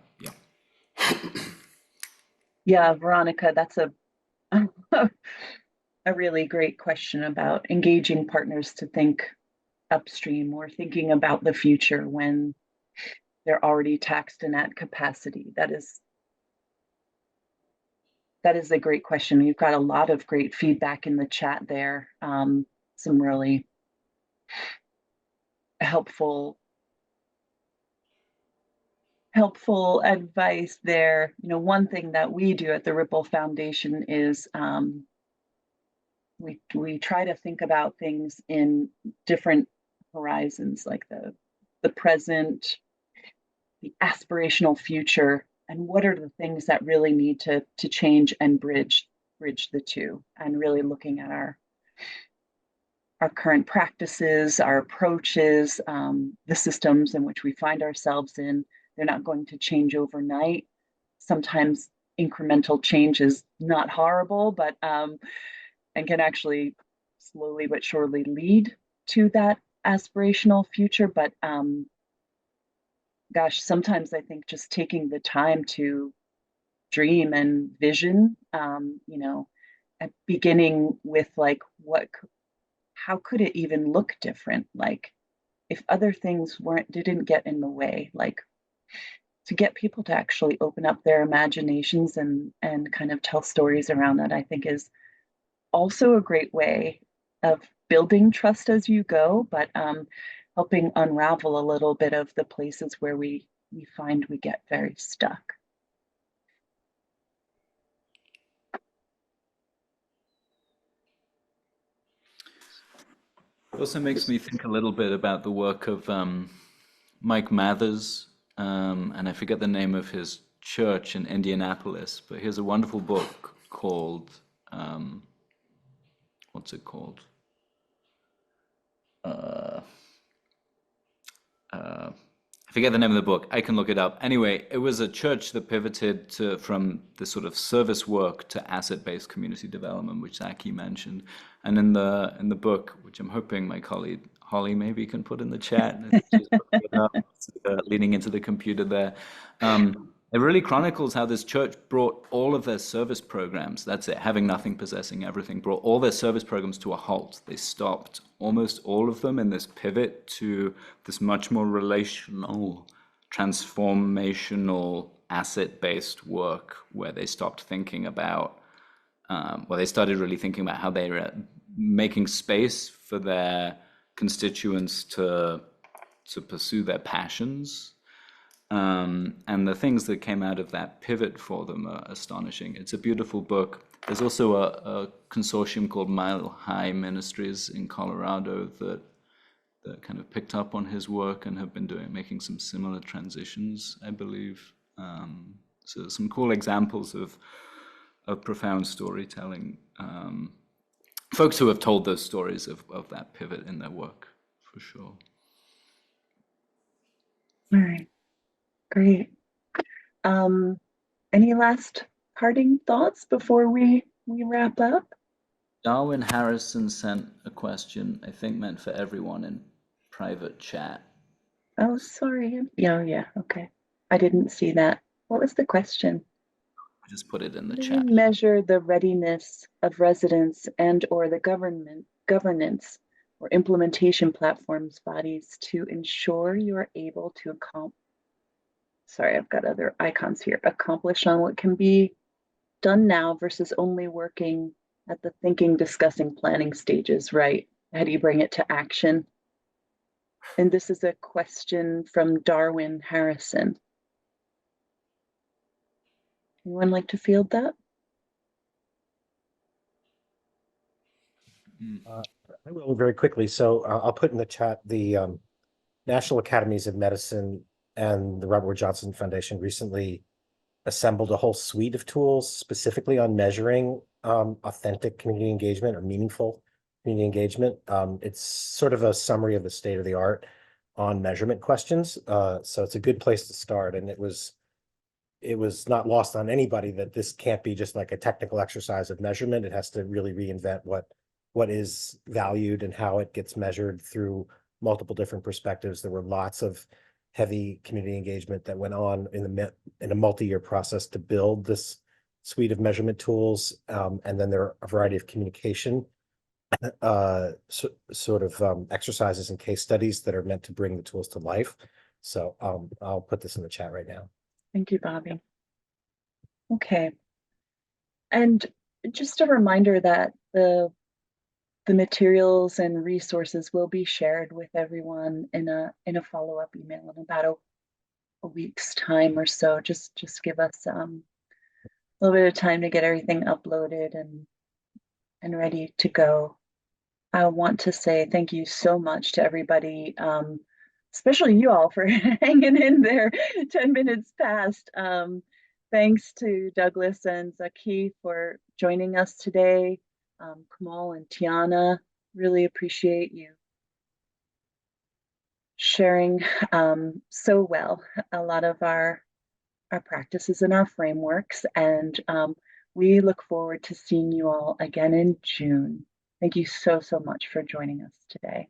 Yeah, Veronica, that's a a really great question about engaging partners to think upstream or thinking about the future when they're already taxed and at capacity. That is a great question. We've got a lot of great feedback in the chat there. Some really helpful advice there. You know, one thing that we do at the Ripple Foundation is we try to think about things in different horizons, like the present, the aspirational future, and what are the things that really need to change and bridge the two, and really looking at our current practices, our approaches, the systems in which we find ourselves in. They're not going to change overnight. Sometimes incremental change is not horrible, but and can actually slowly but surely lead to that aspirational future. But gosh, sometimes I think just taking the time to dream and vision, you know, at beginning with like how could it even look different? Like if other things didn't get in the way, like to get people to actually open up their imaginations and kind of tell stories around that, I think is also a great way of building trust as you go, but helping unravel a little bit of the places where we find we get very stuck. It also makes me think a little bit about the work of Mike Mathers, and I forget the name of his church in Indianapolis, but he has a wonderful book called, what's it called? I forget the name of the book. I can look it up. Anyway, it was a church that pivoted from the sort of service work to asset-based community development, which Zaki mentioned. And in the book, which I'm hoping my colleague Holly maybe can put in the chat, she's looking it up, leaning into the computer there. It really chronicles how this church brought all of their service programs, that's it, having nothing, possessing everything, brought all their service programs to a halt. They stopped almost all of them in this pivot to this much more relational, transformational, asset-based work where they stopped thinking about, they started really thinking about how they were making space for their constituents to pursue their passions. And the things that came out of that pivot for them are astonishing. It's a beautiful book. There's also a consortium called Mile High Ministries in Colorado that kind of picked up on his work and have been making some similar transitions, I believe. So some cool examples of profound storytelling. Folks who have told those stories of that pivot in their work, for sure. All right. Great. Any last parting thoughts before we wrap up? Darwin Harrison sent a question, I think meant for everyone in private chat. Oh, sorry. Yeah, okay. I didn't see that. What was the question? I just put it in the How do chat. we measure the readiness of residents and or the governance or implementation platforms bodies to ensure you are able to sorry, I've got other icons here, accomplish on what can be done now versus only working at the thinking, discussing, planning stages, right? How do you bring it to action? And this is a question from Darwin Harrison. Anyone like to field that? I will very quickly. So I'll put in the chat the National Academies of Medicine and the Robert Wood Johnson Foundation recently assembled a whole suite of tools specifically on measuring authentic community engagement or meaningful community engagement. It's sort of a summary of the state of the art on measurement questions. So it's a good place to start. And it was not lost on anybody that this can't be just like a technical exercise of measurement. It has to really reinvent what is valued and how it gets measured through multiple different perspectives. There were lots of heavy community engagement that went on in a multi-year process to build this suite of measurement tools. And then there are a variety of communication exercises and case studies that are meant to bring the tools to life. So I'll put this in the chat right now. Thank you, Bobby. Okay. And just a reminder that the materials and resources will be shared with everyone in a follow-up email in about a week's time or so. Just give us a little bit of time to get everything uploaded and ready to go. I want to say thank you so much to everybody, especially you all for hanging in there 10 minutes past. Thanks to Douglas and Zaki for joining us today. Kamal and Tiana, really appreciate you sharing so well a lot of our practices and our frameworks. And we look forward to seeing you all again in June. Thank you so much for joining us today.